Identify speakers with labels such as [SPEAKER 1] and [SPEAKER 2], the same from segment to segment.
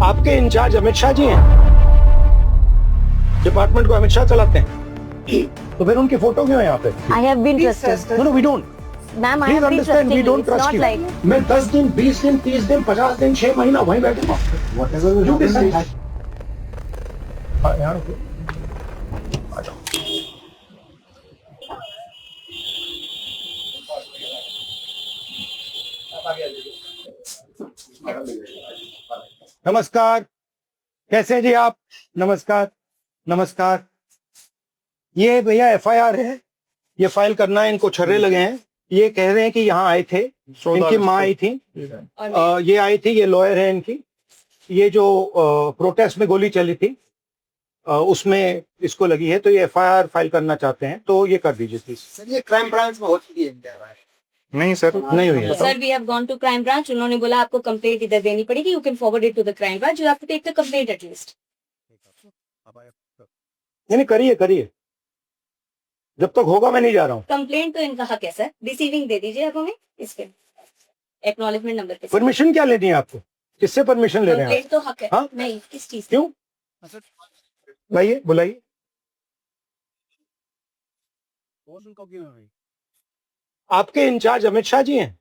[SPEAKER 1] आपके इंचार्ज अमित शाह जी हैं, डिपार्टमेंट को अमित शाह चलाते हैं, तो फिर उनकी फोटो क्यों है यहाँ पे?
[SPEAKER 2] I have been trusted.
[SPEAKER 1] No we don't,
[SPEAKER 2] Ma'am, I
[SPEAKER 1] please
[SPEAKER 2] have been
[SPEAKER 1] understand, we
[SPEAKER 2] trusting you.
[SPEAKER 1] Don't
[SPEAKER 2] It's
[SPEAKER 1] trust
[SPEAKER 2] not
[SPEAKER 1] you.
[SPEAKER 2] like
[SPEAKER 1] मैं 10 दिन 20 दिन 30 दिन 50 दिन 6 महीना वहीं बैठूंगा। You decide. हाँ, यहाँ रुको। आ जाओ। नमस्कार, कैसे हैं जी आप? नमस्कार, नमस्कार। ये भैया एफआईआर है, ये फाइल करना है, इनको छर्रे लगे हैं। ये कह रहे हैं कि यहाँ आए थे, इनकी माँ आई थी, ये आई थी, ये लॉयर है इनकी। ये जो प्रोटेस्ट में गोली चली थी उसमें इसको लगी है, तो ये एफआईआर फाइल करना चाहते हैं, तो ये कर दीजिए प्लीज।
[SPEAKER 3] सर ये क्राइम ब्रांच में हो चुकी है क्या?
[SPEAKER 1] नहीं सर, नहीं हुई है।
[SPEAKER 2] Sir, we have gone to crime branch. उन्होंने बोला आपको कंप्लेंट इधर देनी पड़ेगी. You can forward it to the crime branch. You have to take the complaint at least.
[SPEAKER 1] नहीं करिए करिए, जब तक होगा मैं नहीं जा रहा हूँ।
[SPEAKER 2] कंप्लेंट तो इनका हक है सर. रिसीविंग दे दीजिए आप हमें इसके एक्नॉलेजमेंट नंबर पे.
[SPEAKER 1] परमिशन क्या लेनी है आपको? किससे परमिशन ले रहे हैं आप?
[SPEAKER 2] कंप्लेंट तो हक है.
[SPEAKER 1] हाँ?
[SPEAKER 2] नहीं, किस चीज?
[SPEAKER 1] क्यों? बुलाइए बुलाइए। आपके इंचार्ज अमित शाह जी हैं,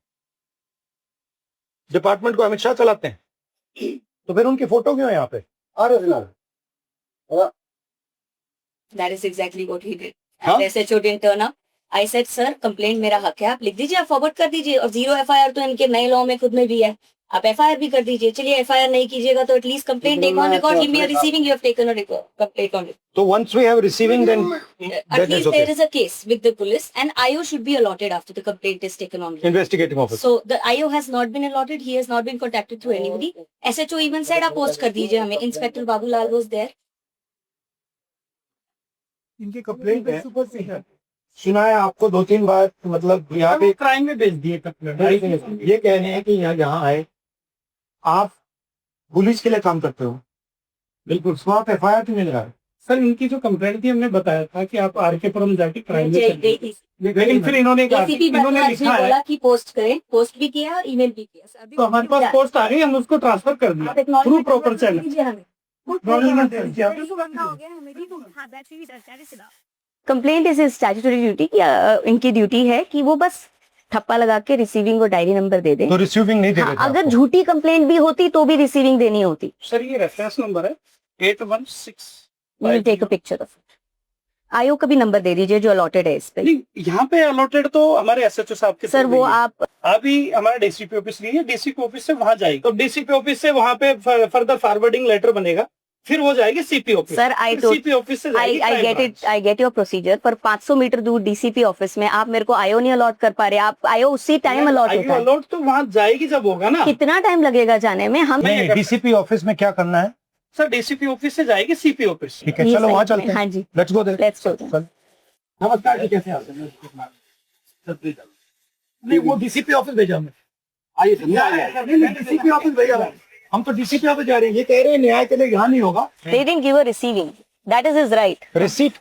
[SPEAKER 1] डिपार्टमेंट को अमित शाह चलाते हैं, तो फिर उनकी फोटो क्यों है यहाँ पे?
[SPEAKER 2] That is exactly what he did.
[SPEAKER 1] हाँ?
[SPEAKER 2] And SHO didn't turn up. I said sir, complaint मेरा हक है, आप लिख दीजिए, आप फॉरवर्ड कर दीजिए. और 0 FIR तो इनके नए लॉ में खुद में भी है. आप FIR भी कर दीजिए. चलिए FIR नहीं कीजिएगा तो at least complaint take on record. Give me a receiving. You have taken a complaint on it.
[SPEAKER 1] तो once we have receiving then
[SPEAKER 2] At
[SPEAKER 1] that is
[SPEAKER 2] least
[SPEAKER 1] okay.
[SPEAKER 2] there is a case with the police and IO should be allotted after the complaint is taken on.
[SPEAKER 1] Investigating officer.
[SPEAKER 2] So the IO has not been allotted. He has not been contacted through anybody. SHO even said आप post कर दीजिए हमें. Inspector Babulal was there.
[SPEAKER 1] इनकी complaint है, सुना है आपको 2-3 बार, मतलब यहाँ पे
[SPEAKER 3] क्राइम में भेज दिए कंप्लेंट।
[SPEAKER 1] ये कह रहे हैं कि यहाँ आए, आप पुलिस के लिए काम करते हो, बिल्कुल, तो आप FIR क्यों मिल रहा है?
[SPEAKER 3] सर इनकी जो कंप्लेंट थी हमने बताया था कि आप RK पुरम जाके क्राइम में
[SPEAKER 2] गई थी.
[SPEAKER 3] लेकिन फिर इन्होंने कहा
[SPEAKER 2] ACP
[SPEAKER 3] इन्होंने
[SPEAKER 2] ने
[SPEAKER 3] लिखा है
[SPEAKER 2] बोला कि पोस्ट करें. पोस्ट भी किया और ईमेल भी किया.
[SPEAKER 3] तो हमारे पास पोस्ट आ गई, हम उसको ट्रांसफर कर दिया through proper channel.
[SPEAKER 2] Complaint is statutory duty कि इनकी ड्यूटी है कि वो बस ठप्पा लगा के रिसीविंग और डायरी नंबर दे दे.
[SPEAKER 1] तो रिसीविंग नहीं दे रहे थे
[SPEAKER 2] अगर
[SPEAKER 1] आपको?
[SPEAKER 2] झूठी कंप्लेंट भी होती तो भी रिसीविंग देनी होती.
[SPEAKER 3] सर ये रेफरेंस नंबर है 816।
[SPEAKER 2] You will take a picture of it. आयो का भी नंबर दे दीजिए जो अलॉटेड है इस पे.
[SPEAKER 3] नहीं, यहाँ पे अलॉटेड तो हमारे SHO साहब के
[SPEAKER 2] सर वो आप
[SPEAKER 3] अभी हमारा DCP ऑफिस नहीं है, DCP ऑफिस से वहाँ जाएगी, तो DCP ऑफिस से वहाँ पे फर्दर फॉरवर्डिंग लेटर बनेगा, फिर वो जाएगी CP office.
[SPEAKER 2] Sir
[SPEAKER 3] CP office से जाएगी
[SPEAKER 2] आई गेट योर प्रोसीजर. पर 500 मीटर दूर DCP ऑफिस में आप मेरे को आयो नहीं अलॉट कर पा रहे. आप आयो उसी टाइम अलॉट होता है.
[SPEAKER 3] अलॉट तो वहाँ जाएगी जब होगा ना.
[SPEAKER 2] कितना टाइम लगेगा जाने में? हम
[SPEAKER 1] नहीं, DCP ऑफिस में क्या करना है?
[SPEAKER 3] सर DCP ऑफिस से जाएगी CP ऑफिस.
[SPEAKER 1] ठीक है, चलो वहाँ चलते हैं.
[SPEAKER 2] हाँ जी,
[SPEAKER 1] let's go there.
[SPEAKER 2] Let's go.
[SPEAKER 1] नमस्कार जी, कैसे हैं आप? नहीं, वो DCP ऑफिस भेजा हमने. आइए DCP ऑफिस भेजा है. हम तो DCP ऑफिस जा रहे हैं. ये कह रहे हैं न्याय के लिए यहाँ नहीं होगा.
[SPEAKER 2] They didn't give a receiving. That is his right.
[SPEAKER 1] Receipt,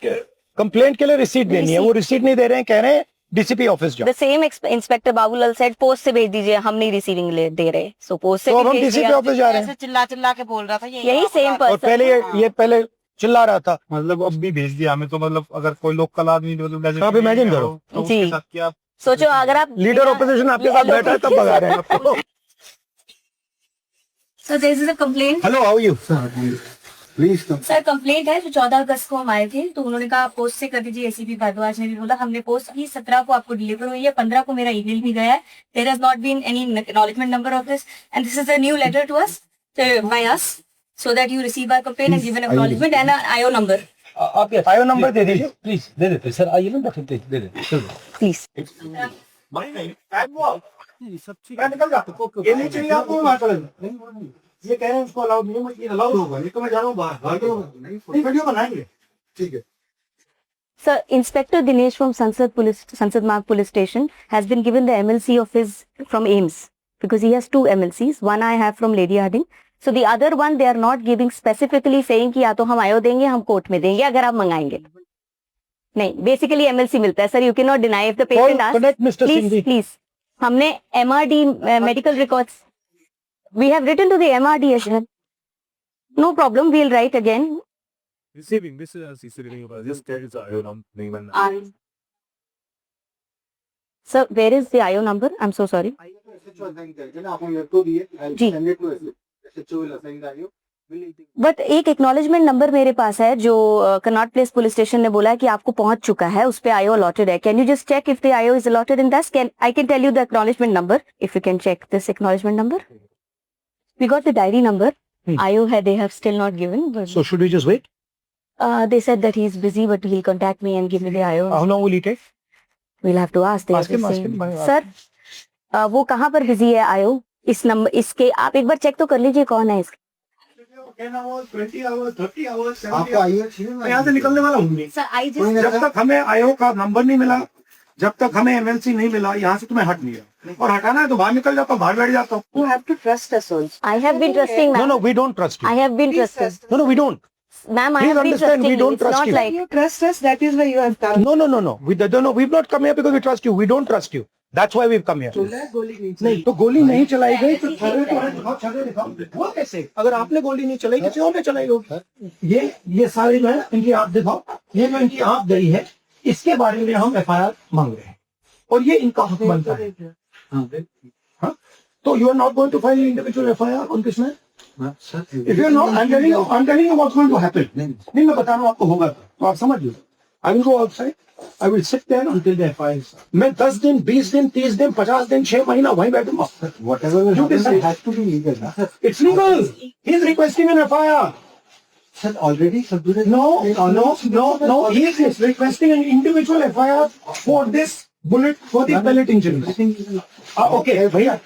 [SPEAKER 1] complaint के लिए रिसीट देनी है, वो रिसीट नहीं दे रहे हैं, कह रहे हैं DCP ऑफिस जाओ.
[SPEAKER 2] The same Inspector Babulal said post से भेज दीजिए, हम नहीं रिसीविंग दे रहे. सो पोस्ट से
[SPEAKER 1] तो
[SPEAKER 2] भी
[SPEAKER 1] अब हम
[SPEAKER 2] भेज
[SPEAKER 1] DCP
[SPEAKER 2] दिया.
[SPEAKER 1] ऑफिस जा रहे हैं.
[SPEAKER 4] चिल्ला चिल्ला के बोल रहा था
[SPEAKER 2] यही सेम
[SPEAKER 1] और
[SPEAKER 2] पर्सन.
[SPEAKER 1] पहले ये पहले चिल्ला रहा था.
[SPEAKER 5] मतलब अब भी भेज दिया हमें, तो मतलब अगर कोई लोकल आदमी मतलब
[SPEAKER 1] आप imagine करो.
[SPEAKER 5] तो
[SPEAKER 2] जी.
[SPEAKER 5] उसके साथ क्या
[SPEAKER 2] सोचो अगर आप
[SPEAKER 1] लीडर ऑपोजिशन आपके साथ बैठा है तब भगा रहे हैं आपको.
[SPEAKER 2] So this is a complaint.
[SPEAKER 1] Hello, how are you?
[SPEAKER 3] Please
[SPEAKER 2] sir complaint है जो 14 अगस्त को हम आए थे, तो उन्होंने कहा पोस्ट से कर दीजिए. ACP भारद्वाज ने भी बोला हमने पोस्ट की. 17 को आपको डिलीवर हुई है, 15 को मेरा ईमेल भी गया है. There has not been any acknowledgement number of this and this is a new letter to us by us so that you receive our complaint and give an acknowledgement and an IO number.
[SPEAKER 1] आप IO number दे दीजिए please. दे देते sir, आइए ना, दे देते
[SPEAKER 2] Please.
[SPEAKER 3] सब ठीक
[SPEAKER 1] मैं निकल जाता हूँ. ये नहीं चाहिए आपको, वहाँ चले जाओ. ये कह रहे हैं इसको अलाउड नहीं है, ये अलाउड होगा. ये तो मैं जा रहा हूँ बाहर. नहीं, वीडियो बनाएंगे. ठीक है.
[SPEAKER 2] Sir, Inspector Dinesh from Sansad Marg Police Station has been given the MLC of his from AIMS because he has 2 MLCs. One I have from Lady Harding. So the other one they are not giving specifically saying कि या तो हम आयो देंगे, हम court में देंगे अगर आप मंगाएंगे. नहीं, बेसिकली MLC मिलता है sir. You can not deny if the patient asks. Please हमने MRD medical records we have written to the MRD as well. No problem. We'll write again.
[SPEAKER 5] Receiving this is a CCTV number. Just tell us your name and
[SPEAKER 2] Sir, where is the IO number? I'm so sorry. जी. But एक acknowledgement number मेरे पास है जो Connaught place police station ने बोला है कि आपको पहुंच चुका है, उस पे आईओ अलॉटेड है. Can you just check if the IO is allotted in that? Can I can tell you the acknowledgement number if you can check this acknowledgement number. We got the diary number. IO है, they have still not given.
[SPEAKER 1] So should we just wait?
[SPEAKER 2] They said that he's busy but he'll contact me and give me the IO.
[SPEAKER 1] How long will he take?
[SPEAKER 2] We'll have to ask.
[SPEAKER 1] Ask him.
[SPEAKER 2] Sir, वो कहाँ पर busy है IO? इस number, इसके आप एक बार check तो कर लीजिए कौन है इसके.
[SPEAKER 3] 10 hours, 20 hours, 30 hours, 70
[SPEAKER 1] आपको
[SPEAKER 3] hours.
[SPEAKER 1] आईओ चाहिए?
[SPEAKER 3] मैं यहाँ से निकलने वाला हूँ नहीं.
[SPEAKER 2] सर, आई
[SPEAKER 1] जब तक हमें आईओ का नंबर नहीं मिला, जब तक हमें एमएलसी नहीं मिला, यहाँ से तुम्हें हट नहीं रहा. और हटाना है तो बाहर निकल जाता हूँ, बाहर बैठ जाता हूँ.
[SPEAKER 4] You have to trust us also.
[SPEAKER 2] I have been trusting, ma'am.
[SPEAKER 1] No, we don't trust you.
[SPEAKER 2] I have been
[SPEAKER 4] Please
[SPEAKER 2] trusting.
[SPEAKER 4] trust us.
[SPEAKER 1] No, we don't.
[SPEAKER 2] Ma'am, I
[SPEAKER 1] Please
[SPEAKER 2] have been
[SPEAKER 1] understand,
[SPEAKER 2] trusting
[SPEAKER 1] we
[SPEAKER 2] you.
[SPEAKER 1] don't
[SPEAKER 2] It's
[SPEAKER 1] trust
[SPEAKER 2] not
[SPEAKER 1] you.
[SPEAKER 2] like
[SPEAKER 4] You trust us, that is why you have come.
[SPEAKER 1] No. We don't come here because we trust you. We don't trust you. That's why we've come here. नहीं तो गोली नहीं चलाई गई तो छर्रे तो है, दिखाओ छर्रे दिखाओ. वो कैसे? अगर आपने गोली नहीं चलाई किसी और ने चलाई होगी. ये सारी जो है इनकी आंख दिखाओ. ये जो इनकी आंख गई है, इसके बारे में हम एफआईआर मांग रहे हैं और ये इनका हक बनता है. हाँ? तो you are not going to file individual FIR on this man? If you are not, I'm telling you what's going to happen. नहीं मैं बता रहा हूँ आपको होगा तो आप समझ लो. I will go outside. I will sit there until the FIR is. मैं 10 दिन, 20 दिन, 30 दिन, 50 दिन, 6 महीना वहीं बैठूंगा. Whatever will happen, it has to be legal. It's legal. He's requesting an FIR.
[SPEAKER 6] Sir, already submitted.
[SPEAKER 1] No. He is requesting an individual FIR for this bullet, for the pellet injury. Okay, भैया.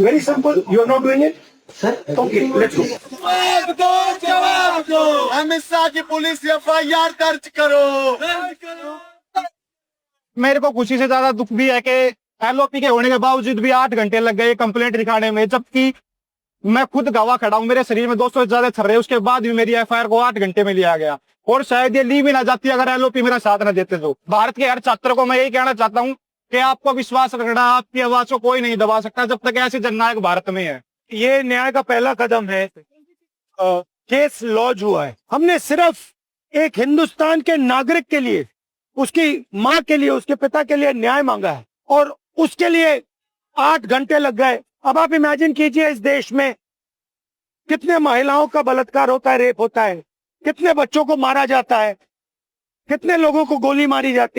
[SPEAKER 1] Very simple. You are not doing it.
[SPEAKER 6] Sir,
[SPEAKER 1] Okay, let's go.
[SPEAKER 5] Amit Shah की police FIR दर्ज करो. मेरे को खुशी से ज्यादा दुख भी है कि एलओपी के होने के बावजूद भी 8 घंटे लग गए कंप्लेंट लिखाने में, जबकि मैं खुद गवाह खड़ा हूँ. मेरे शरीर में 200 से ज्यादा छर्रे, उसके बाद भी मेरी एफआईआर को 8 घंटे में लिया गया और शायद ये ली भी ना जाती अगर एलओपी मेरा साथ न देते. तो भारत के हर छात्र को मैं यही कहना चाहता हूँ कि आपको विश्वास रखना, आपकी आवाज को कोई नहीं दबा सकता जब तक ऐसे जननायक भारत में है.
[SPEAKER 1] ये न्याय का पहला कदम है. केस लॉन्च हुआ है. हमने सिर्फ एक हिंदुस्तान के नागरिक के लिए, उसकी माँ के लिए, उसके पिता के लिए न्याय मांगा है और उसके लिए 8 घंटे लग गए. अब आप इमेजिन कीजिए इस देश में कितने महिलाओं का बलात्कार होता है, रेप होता है, कितने बच्चों को मारा जाता है, कितने लोगों को गोली मारी जाती है.